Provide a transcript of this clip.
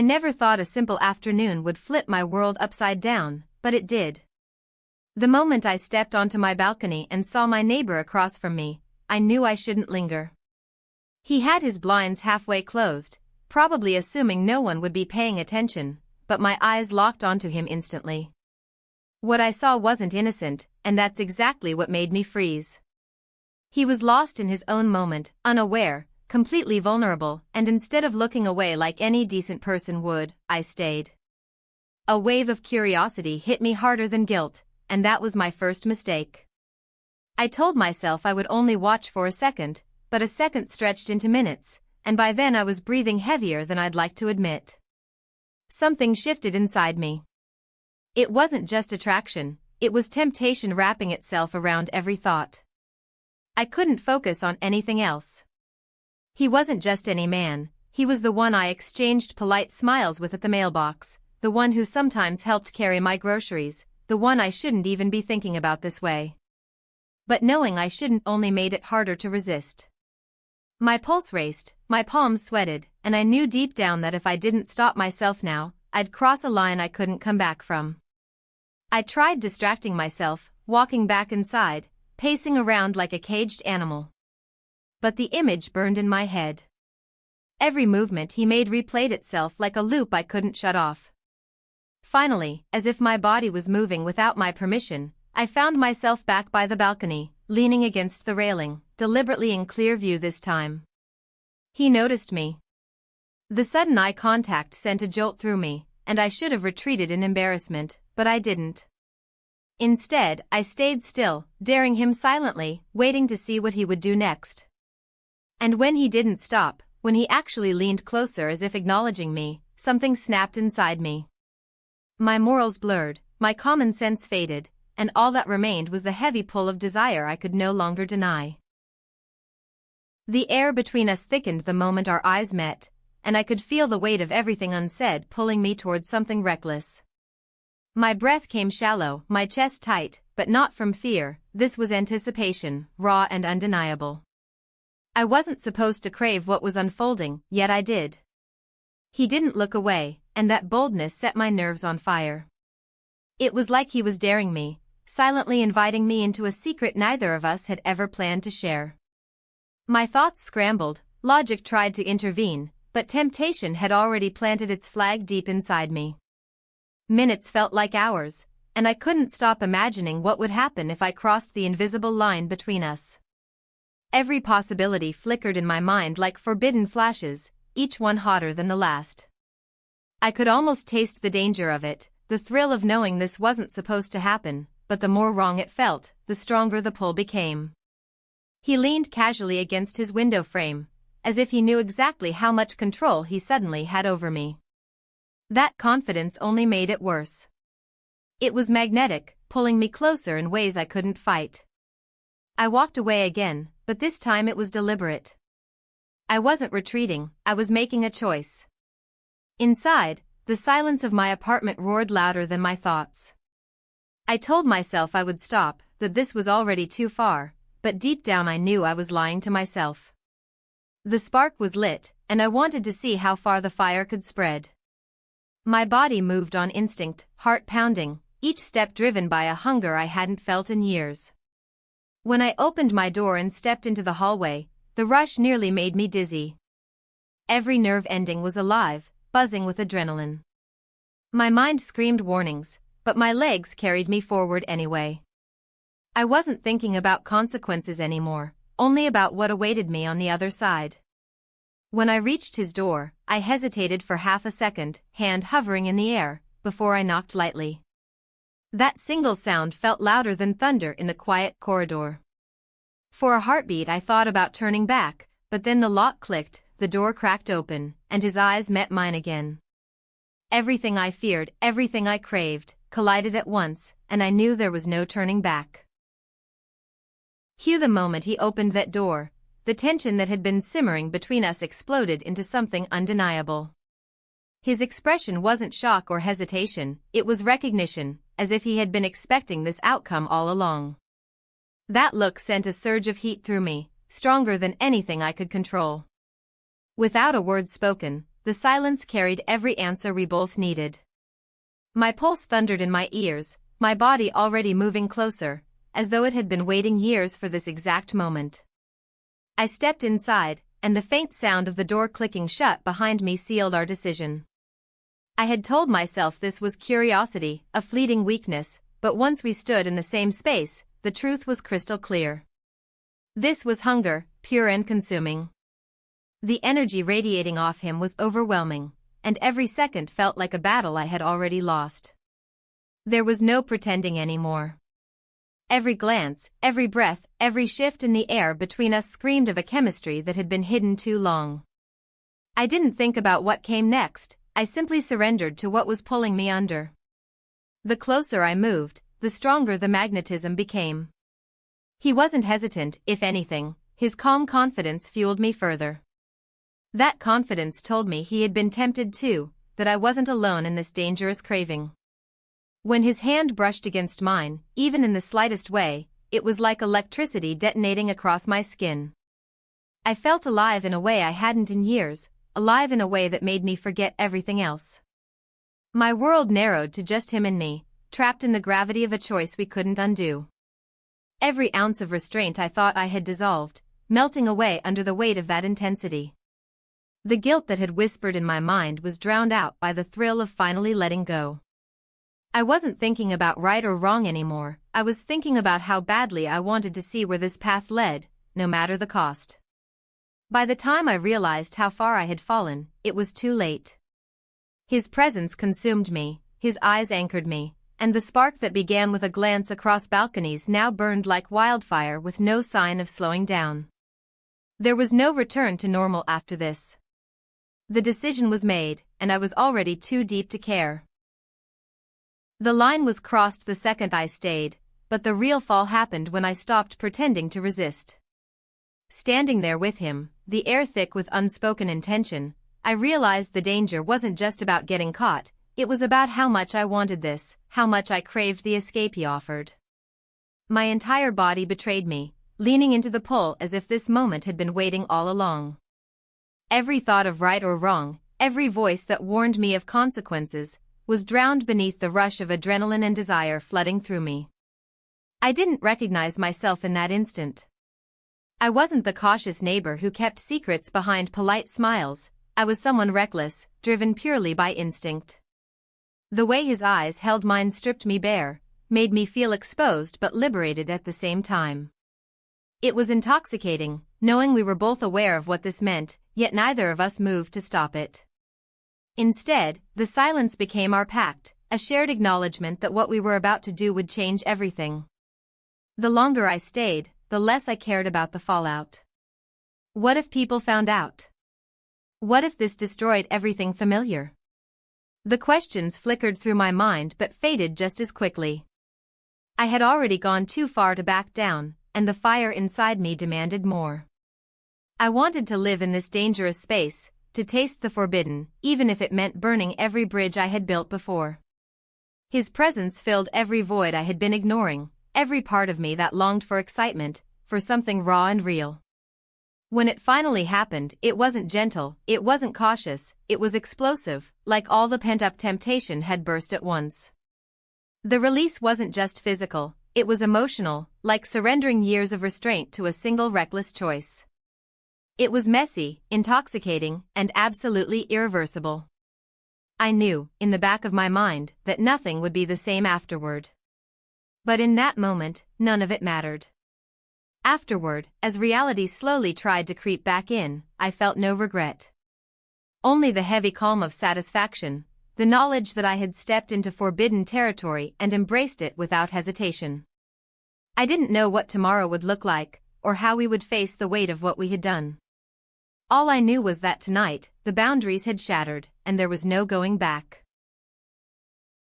I never thought a simple afternoon would flip my world upside down, but it did. The moment I stepped onto my balcony and saw my neighbor across from me, I knew I shouldn't linger. He had his blinds halfway closed, probably assuming no one would be paying attention, but my eyes locked onto him instantly. What I saw wasn't innocent, and that's exactly what made me freeze. He was lost in his own moment, unaware, completely vulnerable, and instead of looking away like any decent person would, I stayed. A wave of curiosity hit me harder than guilt, and that was my first mistake. I told myself I would only watch for a second, but a second stretched into minutes, and by then I was breathing heavier than I'd like to admit. Something shifted inside me. It wasn't just attraction, it was temptation wrapping itself around every thought. I couldn't focus on anything else. He wasn't just any man, he was the one I exchanged polite smiles with at the mailbox, the one who sometimes helped carry my groceries, the one I shouldn't even be thinking about this way. But knowing I shouldn't only made it harder to resist. My pulse raced, my palms sweated, and I knew deep down that if I didn't stop myself now, I'd cross a line I couldn't come back from. I tried distracting myself, walking back inside, pacing around like a caged animal. But the image burned in my head. Every movement he made replayed itself like a loop I couldn't shut off. Finally, as if my body was moving without my permission, I found myself back by the balcony, leaning against the railing, deliberately in clear view this time. He noticed me. The sudden eye contact sent a jolt through me, and I should have retreated in embarrassment, but I didn't. Instead, I stayed still, daring him silently, waiting to see what he would do next. And when he didn't stop, when he actually leaned closer as if acknowledging me, something snapped inside me. My morals blurred, my common sense faded, and all that remained was the heavy pull of desire I could no longer deny. The air between us thickened the moment our eyes met, and I could feel the weight of everything unsaid pulling me towards something reckless. My breath came shallow, my chest tight, but not from fear, this was anticipation, raw and undeniable. I wasn't supposed to crave what was unfolding, yet I did. He didn't look away, and that boldness set my nerves on fire. It was like he was daring me, silently inviting me into a secret neither of us had ever planned to share. My thoughts scrambled, logic tried to intervene, but temptation had already planted its flag deep inside me. Minutes felt like hours, and I couldn't stop imagining what would happen if I crossed the invisible line between us. Every possibility flickered in my mind like forbidden flashes, each one hotter than the last. I could almost taste the danger of it, the thrill of knowing this wasn't supposed to happen, but the more wrong it felt, the stronger the pull became. He leaned casually against his window frame, as if he knew exactly how much control he suddenly had over me. That confidence only made it worse. It was magnetic, pulling me closer in ways I couldn't fight. I walked away again, but this time it was deliberate. I wasn't retreating, I was making a choice. Inside, the silence of my apartment roared louder than my thoughts. I told myself I would stop, that this was already too far, but deep down I knew I was lying to myself. The spark was lit, and I wanted to see how far the fire could spread. My body moved on instinct, heart pounding, each step driven by a hunger I hadn't felt in years. When I opened my door and stepped into the hallway, the rush nearly made me dizzy. Every nerve ending was alive, buzzing with adrenaline. My mind screamed warnings, but my legs carried me forward anyway. I wasn't thinking about consequences anymore, only about what awaited me on the other side. When I reached his door, I hesitated for half a second, hand hovering in the air, before I knocked lightly. That single sound felt louder than thunder in the quiet corridor. For a heartbeat I thought about turning back, but then the lock clicked, the door cracked open, and his eyes met mine again. Everything I feared, everything I craved, collided at once, and I knew there was no turning back. The moment he opened that door, the tension that had been simmering between us exploded into something undeniable. His expression wasn't shock or hesitation, it was recognition, as if he had been expecting this outcome all along. That look sent a surge of heat through me, stronger than anything I could control. Without a word spoken, the the silence carried every answer we both needed. My pulse thundered in my ears, my body already moving closer, as though it had been waiting years for this exact moment. I stepped inside, and the faint sound of the door clicking shut behind me sealed our decision. I had told myself this was curiosity, a fleeting weakness, but once we stood in the same space, the truth was crystal clear. This was hunger, pure and consuming. The energy radiating off him was overwhelming, and every second felt like a battle I had already lost. There was no pretending anymore. Every glance, every breath, every shift in the air between us screamed of a chemistry that had been hidden too long. I didn't think about what came next, I simply surrendered to what was pulling me under. The closer I moved, the stronger the magnetism became. He wasn't hesitant, if anything, his calm confidence fueled me further. That confidence told me he had been tempted too, that I wasn't alone in this dangerous craving. When his hand brushed against mine, even in the slightest way, it was like electricity detonating across my skin. I felt alive in a way I hadn't in years, alive in a way that made me forget everything else. My world narrowed to just him and me, trapped in the gravity of a choice we couldn't undo. Every ounce of restraint I thought I had dissolved, melting away under the weight of that intensity. The guilt that had whispered in my mind was drowned out by the thrill of finally letting go. I wasn't thinking about right or wrong anymore, I was thinking about how badly I wanted to see where this path led, no matter the cost. By the time I realized how far I had fallen, it was too late. His presence consumed me, his eyes anchored me, and the spark that began with a glance across balconies now burned like wildfire with no sign of slowing down. There was no return to normal after this. The decision was made, and I was already too deep to care. The line was crossed the second I stayed, but the real fall happened when I stopped pretending to resist. Standing there with him, the air thick with unspoken intention, I realized the danger wasn't just about getting caught, it was about how much I wanted this, how much I craved the escape he offered. My entire body betrayed me, leaning into the pull as if this moment had been waiting all along. Every thought of right or wrong, every voice that warned me of consequences, was drowned beneath the rush of adrenaline and desire flooding through me. I didn't recognize myself in that instant. I wasn't the cautious neighbor who kept secrets behind polite smiles, I was someone reckless, driven purely by instinct. The way his eyes held mine stripped me bare, made me feel exposed but liberated at the same time. It was intoxicating, knowing we were both aware of what this meant, yet neither of us moved to stop it. Instead, the silence became our pact, a shared acknowledgement that what we were about to do would change everything. The longer I stayed, the less I cared about the fallout. What if people found out? What if this destroyed everything familiar? The questions flickered through my mind but faded just as quickly. I had already gone too far to back down, and the fire inside me demanded more. I wanted to live in this dangerous space, to taste the forbidden, even if it meant burning every bridge I had built before. His presence filled every void I had been ignoring, every part of me that longed for excitement, for something raw and real. When it finally happened, it wasn't gentle, it wasn't cautious, it was explosive, like all the pent-up temptation had burst at once. The release wasn't just physical, it was emotional, like surrendering years of restraint to a single reckless choice. It was messy, intoxicating, and absolutely irreversible. I knew, in the back of my mind, that nothing would be the same afterward. But in that moment, none of it mattered. Afterward, as reality slowly tried to creep back in, I felt no regret. Only the heavy calm of satisfaction, the knowledge that I had stepped into forbidden territory and embraced it without hesitation. I didn't know what tomorrow would look like, or how we would face the weight of what we had done. All I knew was that tonight, the boundaries had shattered, and there was no going back.